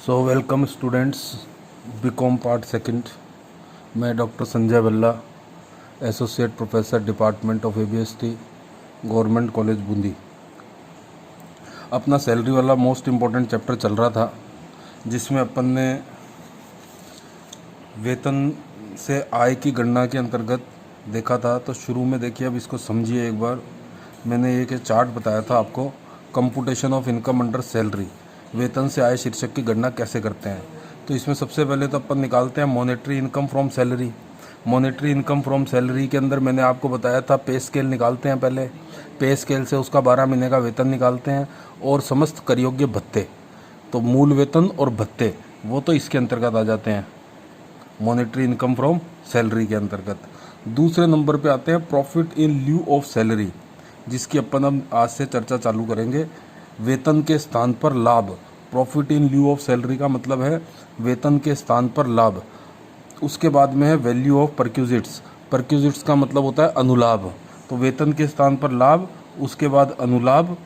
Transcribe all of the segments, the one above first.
सो welcome students, BCom part second. मैं doctor Sanjay Balla, associate professor department of ABST, government college Bundi. अपना salary वाला most important chapter चल रहा था, जिसमें अपन ने वेतन से आय की गणना के अंतर्गत देखा था। तो शुरू में देखिए, अब इसको समझिए एक बार। मैंने एक चार्ट बताया था आपको, computation of income under salary, वेतन से आय शीर्षक की गणना कैसे करते हैं। तो इसमें सबसे पहले तो अपन निकालते हैं monetary income from salary. Monetary income from salary के अंदर मैंने आपको बताया था पे स्केल निकालते हैं। पहले पे स्केल से उसका 12 महीने का वेतन निकालते हैं और समस्त कर योग्य भत्ते, तो मूल वेतन और भत्ते वो तो इसके अंतर्गत आ जाते हैं, मॉनेटरी इनकम फ्रॉम सैलरी के अंतर्गत। दूसरे नंबर पे आते हैं profit in lieu of salary, जिसकी अपन अब आज से चर्चा चालू करेंगे। वेतन के स्थान पर लाभ, profit in lieu of salary का मतलब है वेतन के स्थान पर लाभ। उसके बाद में है वैल्यू ऑफ परक्यूजिट्स, परक्यूजिट्स का मतलब होता है अनुलाभ। तो वेतन के स्थान पर लाभ, उसके बाद अनुलाभ,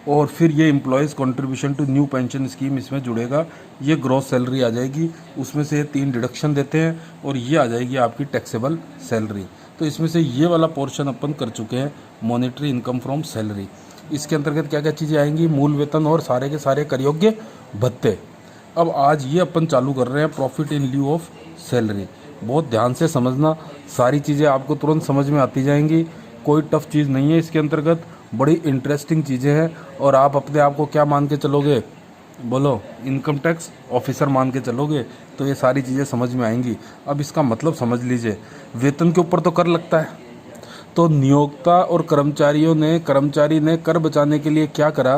और फिर ये employees contribution to new pension scheme इसमें जुड़ेगा। ये ग्रॉस सैलरी आ जाएगी, उसमें से ये 3 डिडक्शन देते हैं और ये आ जाएगी आपकी टैक्सेबल सैलरी। तो इसमें से ये वाला पोर्शन अपन कर चुके हैं, मॉनेटरी इनकम फ्रॉम सैलरी। इसके अंतर्गत क्या क्या चीज़ें आएंगी, मूल वेतन और सारे के सारे कर योग्य भत्ते। अब आज ये अपन चालू कर रहे हैं profit in lieu of salary. बहुत ध्यान से समझना, सारी चीज़ें आपको तुरंत समझ में आती जाएंगी, कोई टफ चीज़ नहीं है इसके अंतर्गत, बड़ी इंटरेस्टिंग चीज़ें हैं। और आप अपने आप को क्या मान के चलोगे, बोलो, इनकम टैक्स ऑफिसर मान के चलोगे तो ये सारी चीज़ें समझ में आएंगी। अब इसका मतलब समझ लीजिए, वेतन के ऊपर तो कर लगता है, तो नियोक्ता और कर्मचारी ने कर बचाने के लिए क्या करा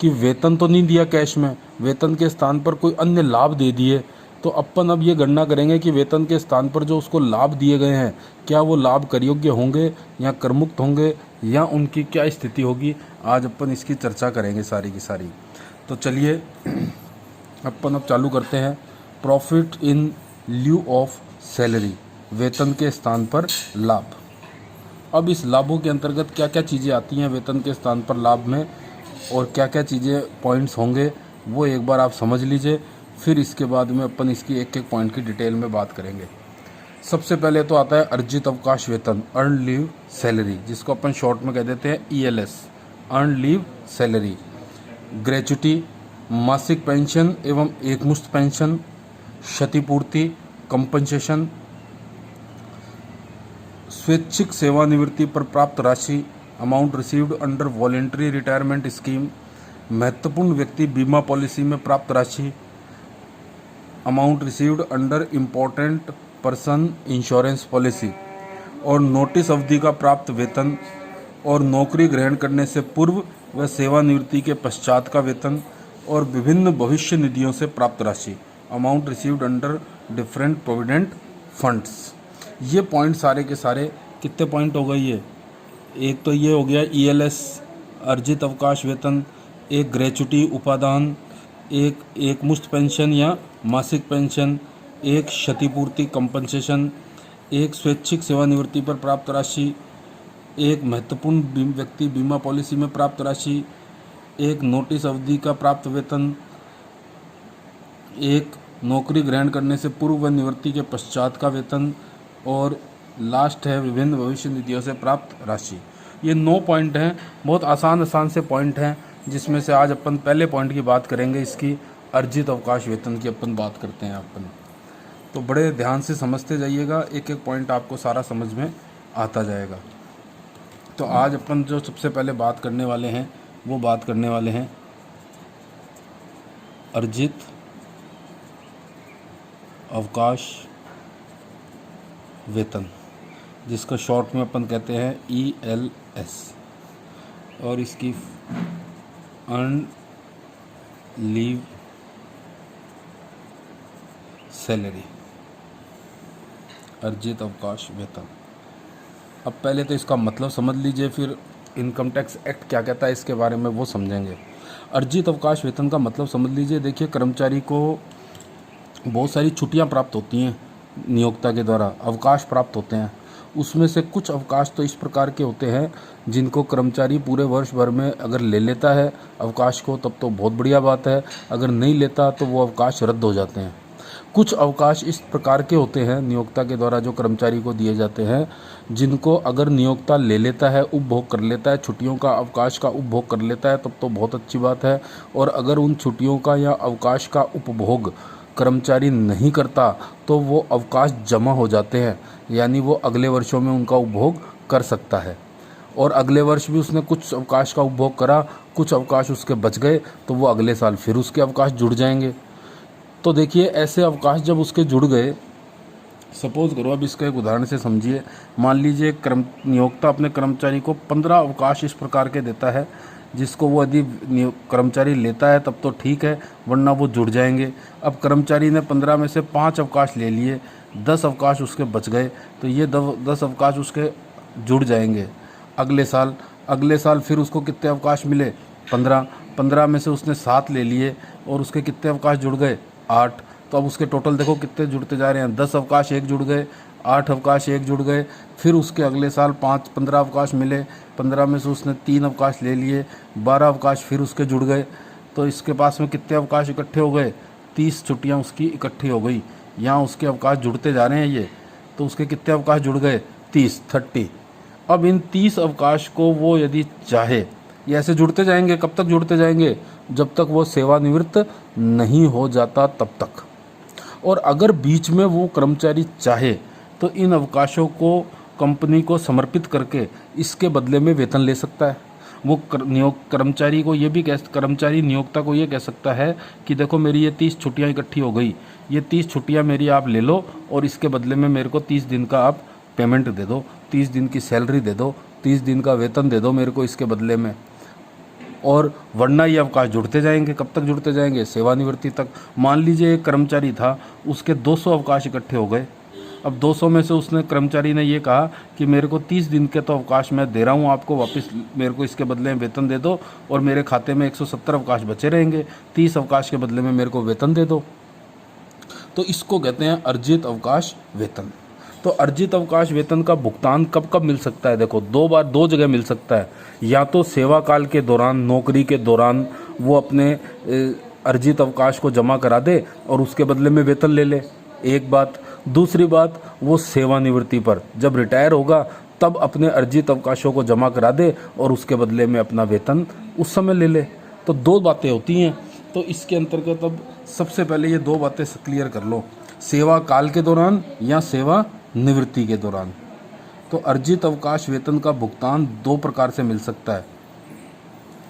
कि वेतन तो नहीं दिया कैश में, वेतन के स्थान पर कोई अन्य लाभ दे दिए। तो अपन अब ये गणना करेंगे कि वेतन के स्थान पर जो उसको लाभ दिए गए हैं, क्या वो लाभ कर योग्य होंगे या करमुक्त होंगे, या उनकी क्या स्थिति होगी। आज अपन इसकी चर्चा करेंगे सारी की सारी। तो चलिए अपन अब चालू करते हैं profit in lieu of salary, वेतन के स्थान पर लाभ। अब इस लाभों के अंतर्गत क्या क्या चीज़ें आती हैं वेतन के स्थान पर लाभ में, और क्या क्या चीज़ें पॉइंट्स होंगे, वो एक बार आप समझ लीजिए। फिर इसके बाद में अपन इसकी एक एक पॉइंट की डिटेल में बात करेंगे। सबसे पहले तो आता है अर्जित अवकाश वेतन, अर्न लीव सैलरी, जिसको अपन शॉर्ट में कह देते हैं ELS, earn leave salary. Gratuity, मासिक पेंशन एवं एकमुश्त पेंशन, क्षतिपूर्ति, कंपनसेशन, स्वैच्छिक सेवानिवृत्ति पर प्राप्त राशि, amount received under voluntary retirement scheme, महत्वपूर्ण व्यक्ति बीमा पॉलिसी में प्राप्त राशि, amount received under important person insurance policy, और नोटिस अवधि का प्राप्त वेतन, और नौकरी ग्रहण करने से पूर्व व सेवानिवृत्ति के पश्चात का वेतन, और विभिन्न भविष्य निधियों से प्राप्त राशि, amount received under different provident funds. ये पॉइंट सारे के सारे कितने पॉइंट हो गए ये, एक तो ये हो गया ELS अर्जित अवकाश वेतन, एक ग्रेच्युटी उपादान, एक मुश्त पेंशन या मासिक पेंशन, एक क्षतिपूर्ति कंपनसेशन, एक स्वैच्छिक सेवानिवृत्ति पर प्राप्त राशि, एक महत्वपूर्ण व्यक्ति बीमा पॉलिसी में प्राप्त राशि, एक नोटिस अवधि का प्राप्त वेतन, एक नौकरी ग्रहण करने से पूर्व व निवृत्ति के पश्चात का वेतन, और लास्ट है विभिन्न भविष्य निधियों से प्राप्त राशि। ये 9 पॉइंट हैं, बहुत आसान से पॉइंट हैं, जिसमें से आज अपन पहले पॉइंट की बात करेंगे, इसकी अर्जित अवकाश वेतन की अपन बात करते हैं अपन। तो बड़े ध्यान से समझते जाइएगा, एक एक पॉइंट आपको सारा समझ में आता जाएगा। तो आज अपन जो सबसे पहले बात करने वाले हैं, वो बात करने वाले हैं अर्जित अवकाश वेतन, जिसका शॉर्ट में अपन कहते हैं ELS, और इसकी अर्न लीव सैलरी, अर्जित अवकाश वेतन। अब पहले तो इसका मतलब समझ लीजिए, फिर इनकम टैक्स एक्ट क्या कहता है इसके बारे में वो समझेंगे। अर्जित अवकाश वेतन का मतलब समझ लीजिए, देखिए कर्मचारी को बहुत सारी छुट्टियां प्राप्त होती हैं नियोक्ता के द्वारा, अवकाश प्राप्त होते हैं, उसमें से कुछ अवकाश तो इस प्रकार के होते हैं जिनको कर्मचारी पूरे वर्ष भर में अगर ले लेता है अवकाश को तब तो बहुत बढ़िया बात है, अगर नहीं लेता तो वो अवकाश रद्द हो जाते हैं। कुछ अवकाश इस प्रकार के होते हैं नियोक्ता के द्वारा जो कर्मचारी को दिए जाते हैं जिनको अगर नियोक्ता ले लेता है, उपभोग कर लेता है, छुट्टियों का अवकाश का उपभोग कर लेता है तब तो बहुत अच्छी बात है। और अगर उन छुट्टियों का या अवकाश का उपभोग कर्मचारी नहीं करता तो वो अवकाश जमा हो जाते हैं, यानी वो अगले वर्षों में उनका उपभोग कर सकता है। और अगले वर्ष भी उसने कुछ अवकाश का उपभोग करा, कुछ अवकाश उसके बच गए तो वो अगले साल फिर उसके अवकाश जुड़ जाएंगे। तो देखिए ऐसे अवकाश जब उसके जुड़ गए, सपोज करो, अब इसका एक उदाहरण से समझिए। मान लीजिए नियोक्ता अपने कर्मचारी को 15 अवकाश इस प्रकार के देता है जिसको वो यदि कर्मचारी लेता है तब तो ठीक है, वरना वो जुड़ जाएंगे। अब कर्मचारी ने 15 में से 5 अवकाश ले लिए, 10 अवकाश उसके बच गए तो ये 10 अवकाश उसके जुड़ जाएंगे अगले साल फिर उसको कितने अवकाश मिले? 15 में से उसने 7 ले लिए और उसके कितने अवकाश जुड़ गए? 8। तो अब उसके टोटल देखो कितने जुड़ते जा रहे हैं, 10 अवकाश एक जुड़ गए, 8 अवकाश एक जुड़ गए। फिर उसके अगले साल 15 अवकाश मिले, 15 में से उसने 3 अवकाश ले लिए, 12 अवकाश फिर उसके जुड़ गए। तो इसके पास में कितने अवकाश इकट्ठे हो गए? 30 छुट्टियां उसकी इकट्ठी हो गई। यहाँ उसके अवकाश जुड़ते जा रहे हैं ये, तो उसके कितने अवकाश जुड़ गए? 30। अब इन 30 अवकाश को वो यदि चाहे, ये ऐसे जुड़ते जाएंगे, कब तक जुड़ते जाएंगे? जब तक वो सेवानिवृत्त नहीं हो जाता तब तक। और अगर बीच में वो कर्मचारी चाहे तो इन अवकाशों को कंपनी को समर्पित करके इसके बदले में वेतन ले सकता है। वो कर्मचारी को ये भी कर्मचारी नियोक्ता को ये कह सकता है कि देखो मेरी ये 30 छुट्टियाँ इकट्ठी हो गई, ये 30 छुट्टियाँ मेरी आप ले लो और इसके बदले में मेरे को 30 दिन का आप पेमेंट दे दो, 30 दिन की सैलरी दे दो, 30 दिन का वेतन दे दो मेरे को इसके बदले में। और वरना ये अवकाश जुड़ते जाएंगे, कब तक जुड़ते जाएंगे? सेवानिवृत्ति तक। मान लीजिए एक कर्मचारी था, उसके 200 अवकाश इकट्ठे हो गए। अब 200 में से उसने कर्मचारी ने ये कहा कि मेरे को 30 दिन के तो अवकाश मैं दे रहा हूँ आपको वापस, मेरे को इसके बदले में वेतन दे दो और मेरे खाते में 170 अवकाश बचे रहेंगे, 30 अवकाश के बदले में मेरे को वेतन दे दो। तो इसको कहते हैं अर्जित अवकाश वेतन। तो अर्जित अवकाश वेतन का भुगतान कब कब मिल सकता है? देखो दो जगह मिल सकता है। या तो सेवा काल के दौरान, नौकरी के दौरान वो अपने अर्जित अवकाश को जमा करा दे और उसके बदले में वेतन ले ले, एक बात। दूसरी बात, वो सेवानिवृत्ति पर जब रिटायर होगा तब अपने अर्जित अवकाशों को जमा करा दे और उसके बदले में अपना वेतन उस समय ले ले। तो 2 बातें होती हैं। तो इसके अंतर्गत अब सबसे पहले ये 2 बातें क्लियर कर लो, सेवा काल के दौरान या सेवा निवृत्ति के दौरान। तो अर्जित अवकाश वेतन का भुगतान 2 प्रकार से मिल सकता है।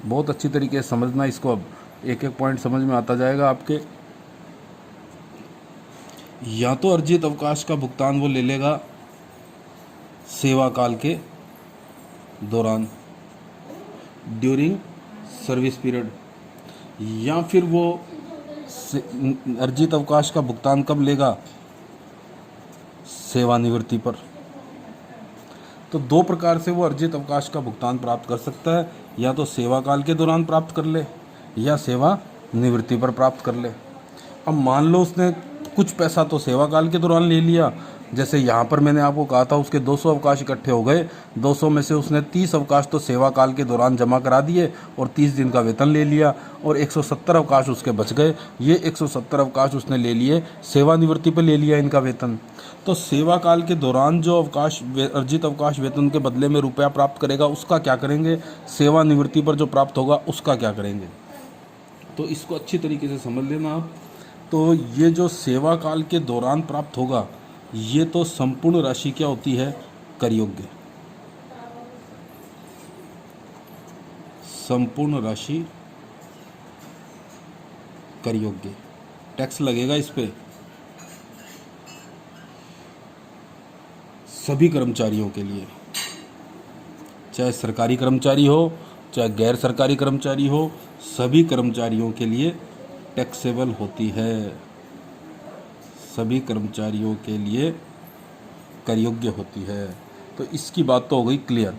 बहुत अच्छी तरीके से समझना इसको, अब एक एक पॉइंट समझ में आता जाएगा आपके। या तो अर्जित अवकाश का भुगतान वो ले लेगा सेवा काल के दौरान, ड्यूरिंग सर्विस पीरियड, या फिर वो अर्जित अवकाश का भुगतान कब लेगा? सेवानिवृत्ति पर। तो 2 प्रकार से वो अर्जित अवकाश का भुगतान प्राप्त कर सकता है, या तो सेवा काल के दौरान प्राप्त कर ले या सेवा निवृत्ति पर प्राप्त कर ले। अब मान लो उसने कुछ पैसा तो सेवा काल के दौरान ले लिया, जैसे यहाँ पर मैंने आपको कहा था उसके 200 अवकाश इकट्ठे हो गए, 200 में से उसने 30 अवकाश तो सेवा काल के दौरान जमा करा दिए और 30 दिन का वेतन ले लिया और 170 अवकाश उसके बच गए। ये 170 अवकाश उसने ले लिए, सेवानिवृत्ति पर ले लिया इनका वेतन। तो सेवा काल के दौरान जो अवकाश अर्जित अवकाश वेतन के बदले में रुपया प्राप्त करेगा उसका क्या करेंगे? सेवानिवृत्ति पर जो प्राप्त होगा उसका क्या करेंगे? तो इसको अच्छी तरीके से समझ लेना आप। तो ये जो सेवा काल के दौरान प्राप्त होगा ये तो संपूर्ण राशि क्या होती है? कर योग्य। संपूर्ण राशि कर योग्य, टैक्स लगेगा इस पे सभी कर्मचारियों के लिए, चाहे सरकारी कर्मचारी हो चाहे गैर सरकारी कर्मचारी हो, सभी कर्मचारियों के लिए टैक्सेबल होती है, सभी कर्मचारियों के लिए कर योग्य होती है। तो इसकी बात तो हो गई क्लियर।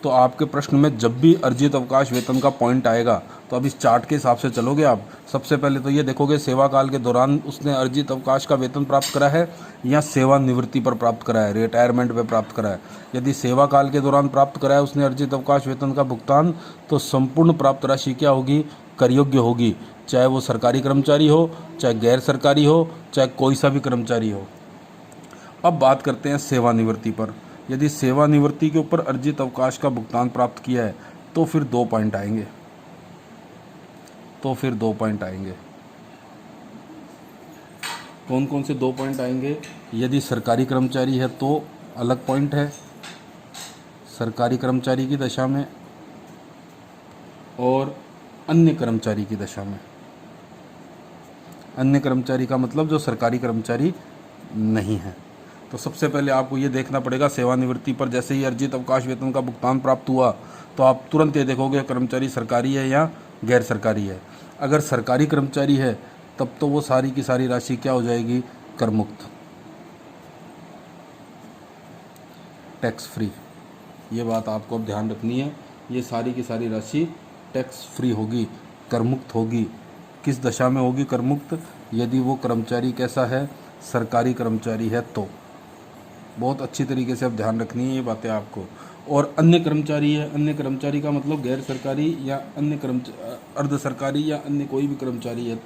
तो आपके प्रश्न में जब भी अर्जित अवकाश वेतन का पॉइंट आएगा तो अब इस चार्ट के हिसाब से चलोगे आप। सबसे पहले तो ये देखोगे सेवा काल के दौरान उसने अर्जित अवकाश का वेतन प्राप्त करा है या सेवानिवृत्ति पर प्राप्त करा है, रिटायरमेंट पे प्राप्त करा है। यदि सेवा काल के दौरान प्राप्त करा है उसने अर्जित अवकाश वेतन का भुगतान, तो संपूर्ण प्राप्त राशि क्या होगी, कर योग्य होगी, चाहे वो सरकारी कर्मचारी हो, चाहे गैर सरकारी हो, चाहे कोई सा भी कर्मचारी हो। अब बात करते हैं सेवानिवृत्ति पर। यदि सेवानिवृत्ति के ऊपर अर्जित अवकाश का भुगतान प्राप्त किया है तो फिर 2 पॉइंट आएंगे, कौन कौन से 2 पॉइंट आएंगे। यदि सरकारी कर्मचारी है तो अलग पॉइंट है, सरकारी कर्मचारी की दशा में, और अन्य कर्मचारी की दशा में। अन्य कर्मचारी का मतलब जो सरकारी कर्मचारी नहीं है। तो सबसे पहले आपको ये देखना पड़ेगा सेवानिवृत्ति पर जैसे ही अर्जित अवकाश वेतन का भुगतान प्राप्त हुआ तो आप तुरंत ये देखोगे कर्मचारी सरकारी है या गैर सरकारी है। अगर सरकारी कर्मचारी है तब तो वो सारी की सारी राशि क्या हो जाएगी, कर मुक्त, टैक्स फ्री। ये बात आपको अब ध्यान रखनी है, ये सारी की सारी राशि टैक्स फ्री होगी, कर मुक्त होगी। किस दशा में होगी कर मुक्त, यदि वो कर्मचारी कैसा है, सरकारी कर्मचारी है तो। बहुत अच्छी तरीके से अब ध्यान रखनी है ये बातें आपको। और अन्य कर्मचारी है, अन्य कर्मचारी का मतलब गैर सरकारी या अन्य अर्ध सरकारी या अन्य कोई भी कर्मचारी है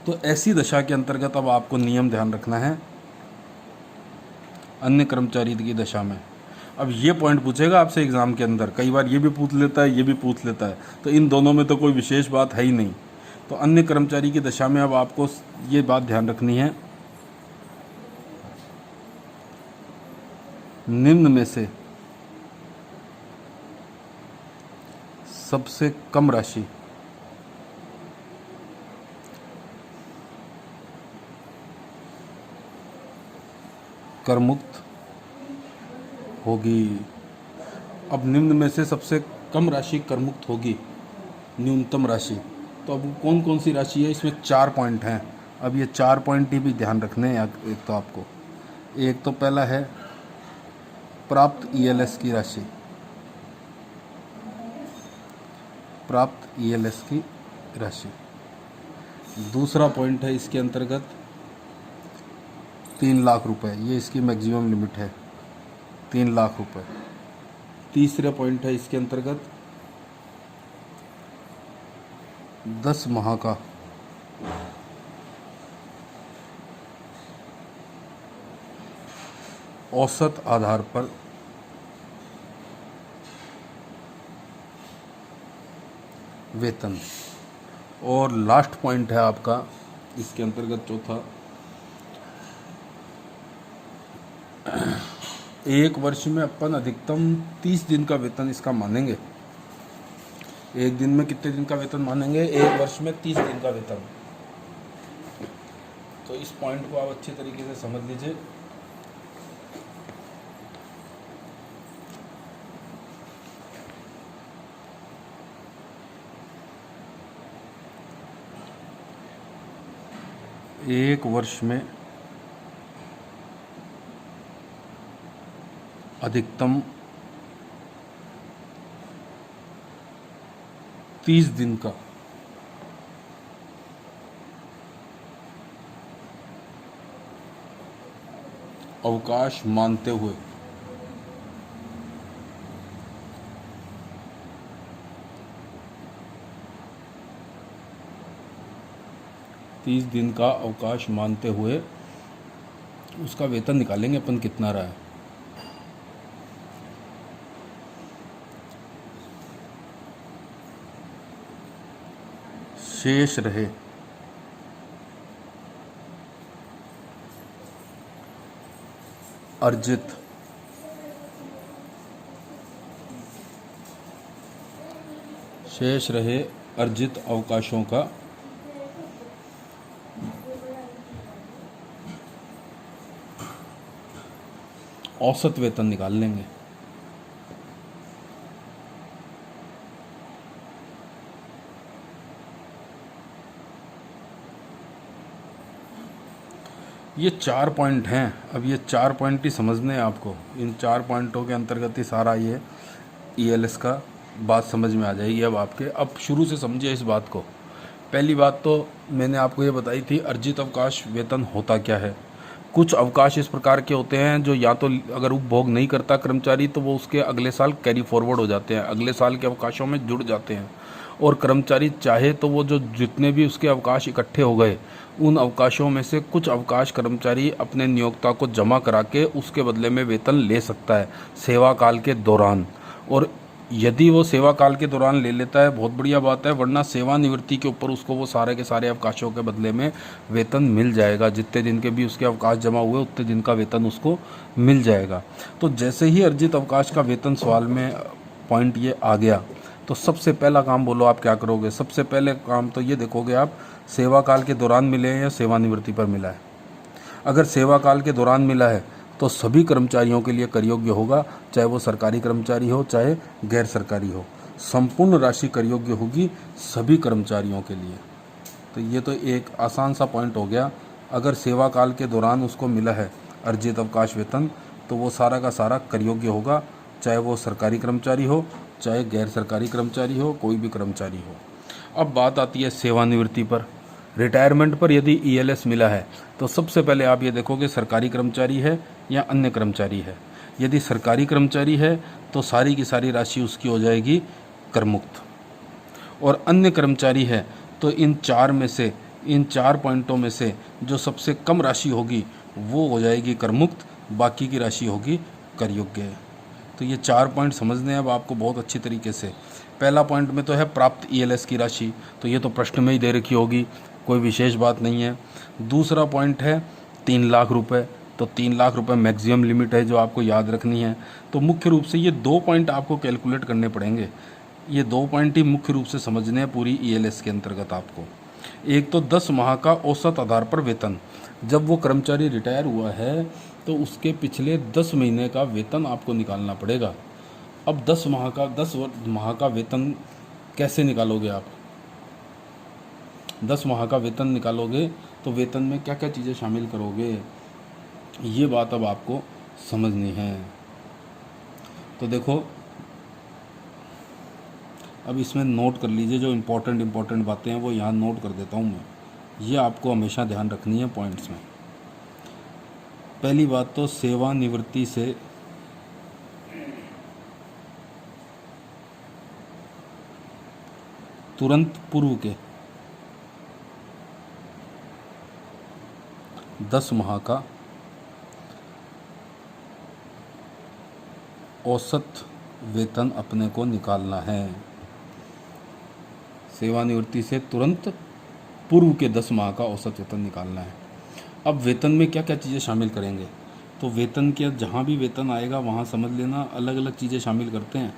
तो ऐसी दशा के अंतर्गत अब आपको नियम ध्यान रखना है अन्य कर्मचारी की दशा में। अब ये पॉइंट पूछेगा आपसे एग्ज़ाम के अंदर, कई बार ये भी पूछ लेता है, ये भी पूछ लेता है, तो इन दोनों में तो कोई विशेष बात है ही नहीं। तो अन्य कर्मचारी की दशा में अब आपको ये बात ध्यान रखनी है, निम्न में से सबसे कम राशि कर मुक्त होगी। अब निम्न में से सबसे कम राशि कर मुक्त होगी, न्यूनतम राशि। तो अब कौन कौन सी राशि है, इसमें 4 पॉइंट हैं। अब ये 4 पॉइंट ही भी ध्यान रखने हैं। एक तो आपको, एक तो पहला है प्राप्त ईएलएस की राशि, प्राप्त ईएलएस की राशि। दूसरा पॉइंट है इसके अंतर्गत 3 लाख रुपए, ये इसकी मैक्सिमम लिमिट है, 3 लाख रुपए। तीसरा पॉइंट है इसके अंतर्गत 10 माह का औसत आधार पर वेतन। और लास्ट पॉइंट है आपका इसके अंतर्गत चौथा, 1 वर्ष में अपन अधिकतम 30 दिन का वेतन इसका मानेंगे। एक दिन में कितने दिन का वेतन मानेंगे, 1 वर्ष में 30 दिन का वेतन। तो इस पॉइंट को आप अच्छे तरीके से समझ लीजिए। एक वर्ष में अधिकतम 30 दिन का अवकाश मानते हुए उसका वेतन निकालेंगे अपन कितना रहा है। शेष रहे अर्जित अवकाशों का औसत वेतन निकाल लेंगे। ये 4 पॉइंट हैं। अब ये 4 पॉइंट ही समझने हैं आपको। इन 4 पॉइंटों के अंतर्गत ही सारा ये ईएलएस का बात समझ में आ जाएगी अब आपके। अब शुरू से समझिए इस बात को। पहली बात तो मैंने आपको ये बताई थी, अर्जित अवकाश वेतन होता क्या है। कुछ अवकाश इस प्रकार के होते हैं जो या तो अगर उपभोग नहीं करता कर्मचारी तो वो उसके अगले साल कैरी फॉरवर्ड हो जाते हैं, अगले साल के अवकाशों में जुड़ जाते हैं। और कर्मचारी चाहे तो वो जो जितने भी उसके अवकाश इकट्ठे हो गए उन अवकाशों में से कुछ अवकाश कर्मचारी अपने नियोक्ता को जमा करा के उसके बदले में वेतन ले सकता है सेवा काल के दौरान। और यदि वो सेवा काल के दौरान ले लेता है बहुत बढ़िया बात है, वरना सेवानिवृत्ति के ऊपर उसको वो सारे के सारे अवकाशों के बदले में वेतन मिल जाएगा। जितने दिन के भी उसके अवकाश जमा हुए उतने दिन का वेतन उसको मिल जाएगा। तो जैसे ही अर्जित अवकाश का वेतन सवाल में पॉइंट ये आ गया तो सबसे पहला काम बोलो आप क्या करोगे। सबसे पहले काम तो ये देखोगे आप सेवा काल के दौरान मिले हैं या सेवानिवृत्ति पर मिला है। अगर सेवा काल के दौरान मिला है तो सभी कर्मचारियों के लिए कर योग्य होगा, चाहे वो सरकारी कर्मचारी हो चाहे गैर सरकारी हो। संपूर्ण राशि कर योग्य होगी सभी कर्मचारियों के लिए। तो ये तो एक आसान सा पॉइंट हो गया। अगर सेवा काल के दौरान उसको मिला है अर्जित अवकाश वेतन तो वो सारा का सारा कर योग्य होगा, चाहे वो सरकारी कर्मचारी हो चाहे गैर सरकारी कर्मचारी हो, कोई भी कर्मचारी हो। अब बात आती है सेवानिवृत्ति पर। रिटायरमेंट पर यदि ईएलएस मिला है तो सबसे पहले आप ये देखोगे सरकारी कर्मचारी है या अन्य कर्मचारी है। यदि सरकारी कर्मचारी है तो सारी की सारी राशि उसकी हो जाएगी करमुक्त, और अन्य कर्मचारी है तो इन 4 पॉइंटों में से जो सबसे कम राशि होगी वो हो जाएगी करमुक्त, बाकी की राशि होगी कर योग्य। तो ये 4 पॉइंट समझने हैं अब आपको बहुत अच्छी तरीके से। पहला पॉइंट में तो है प्राप्त ईएलएस की राशि, तो ये तो प्रश्न में ही दे रखी होगी, कोई विशेष बात नहीं है। दूसरा पॉइंट है 3 लाख रुपए, तो 3 लाख रुपए मैक्सिमम लिमिट है जो आपको याद रखनी है। तो मुख्य रूप से ये 2 पॉइंट आपको कैलकुलेट करने पड़ेंगे। ये 2 पॉइंट ही मुख्य रूप से समझने हैं पूरी ईएलएस के अंतर्गत आपको। एक तो 10 माह का औसत आधार पर वेतन। जब वो कर्मचारी रिटायर हुआ है तो उसके पिछले 10 महीने का वेतन आपको निकालना पड़ेगा। अब 10 माह का वेतन कैसे निकालोगे आप। 10 माह का वेतन निकालोगे तो वेतन में क्या क्या चीज़ें शामिल करोगे, ये बात अब आपको समझनी है। तो देखो अब इसमें नोट कर लीजिए, जो इम्पोर्टेंट बातें हैं वो यहाँ नोट कर देता हूँ मैं। ये आपको हमेशा ध्यान रखनी है पॉइंट्स में। पहली बात तो सेवानिवृत्ति से तुरंत पूर्व के 10 माह का औसत वेतन अपने को निकालना है। सेवानिवृत्ति से तुरंत पूर्व के 10 माह का औसत वेतन निकालना है। अब वेतन में क्या क्या चीज़ें शामिल करेंगे, तो वेतन के जहाँ भी वेतन आएगा वहाँ समझ लेना अलग अलग चीज़ें शामिल करते हैं।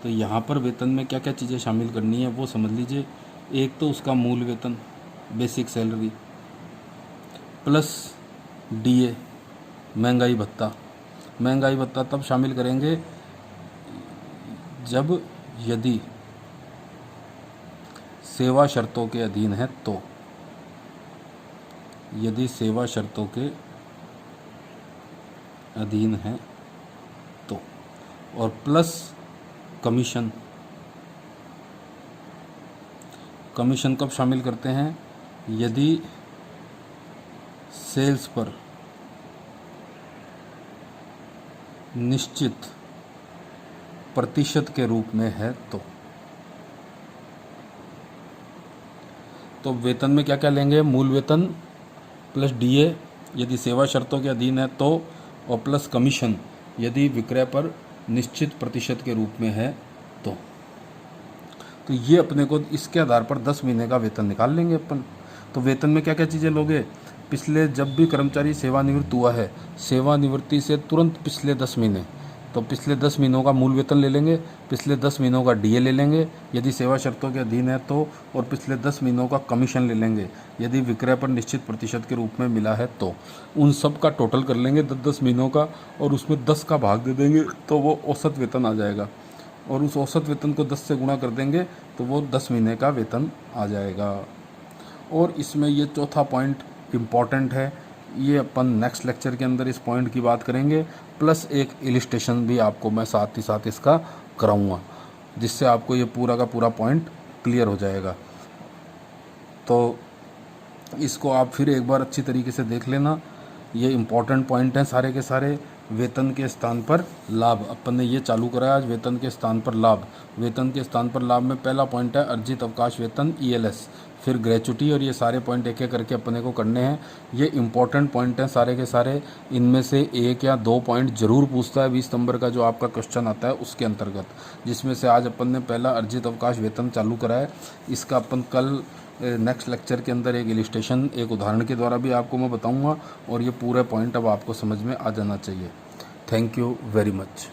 तो यहाँ पर वेतन में क्या क्या चीज़ें शामिल करनी है वो समझ लीजिए। एक तो उसका मूल वेतन बेसिक सैलरी प्लस डीए महंगाई भत्ता। महंगाई भत्ता तब शामिल करेंगे जब यदि सेवा शर्तों के अधीन है तो, यदि सेवा शर्तों के अधीन है तो, और प्लस कमीशन। कमीशन कब शामिल करते हैं, यदि सेल्स पर निश्चित प्रतिशत के रूप में है तो वेतन में क्या क्या लेंगे, मूल वेतन प्लस डीए यदि सेवा शर्तों के अधीन है तो, और प्लस कमीशन यदि विक्रय पर निश्चित प्रतिशत के रूप में है तो ये अपने को इसके आधार पर 10 महीने का वेतन निकाल लेंगे अपन। तो वेतन में क्या क्या चीज़ें लोगे, पिछले जब भी कर्मचारी सेवानिवृत्त हुआ है, सेवानिवृत्ति से तुरंत पिछले 10 महीने, तो पिछले 10 महीनों का मूल वेतन ले लेंगे, पिछले 10 महीनों का डीए ले लेंगे यदि सेवा शर्तों के अधीन है तो, और पिछले 10 महीनों का कमीशन ले लेंगे यदि विक्रय पर निश्चित प्रतिशत के रूप में मिला है तो। उन सब का टोटल कर लेंगे 10 महीनों का और उसमें 10 का भाग दे देंगे तो वो औसत वेतन आ जाएगा, और उस औसत वेतन को 10 से गुणा कर देंगे तो वो 10 महीने का वेतन आ जाएगा। और इसमें ये चौथा पॉइंट इम्पॉर्टेंट है, ये अपन नेक्स्ट लेक्चर के अंदर इस पॉइंट की बात करेंगे, प्लस एक इलिस्ट्रेशन भी आपको मैं साथ ही साथ इसका कराऊंगा, जिससे आपको ये पूरा का पूरा पॉइंट क्लियर हो जाएगा। तो इसको आप फिर एक बार अच्छी तरीके से देख लेना। ये इम्पॉर्टेंट पॉइंट हैं सारे के सारे। वेतन के स्थान पर लाभ, अपन ने ये चालू कराया आज, वेतन के स्थान पर लाभ। वेतन के स्थान पर लाभ में पहला पॉइंट है अर्जित अवकाश वेतन ELS, फिर ग्रेचुटी, और ये सारे पॉइंट एक एक करके अपने को करने हैं। ये इंपॉर्टेंट पॉइंट हैं सारे के सारे। इनमें से 1 या 2 पॉइंट जरूर पूछता है 20 नंबर का जो आपका क्वेश्चन आता है उसके अंतर्गत, जिसमें से आज अपन ने पहला अर्जित अवकाश वेतन चालू करा है। इसका अपन कल नेक्स्ट लेक्चर के अंदर एक इलिस्ट्रेशन, एक उदाहरण के द्वारा भी आपको मैं बताऊंगा, और ये पूरे पॉइंट अब आपको समझ में आ जाना चाहिए। Thank you very much.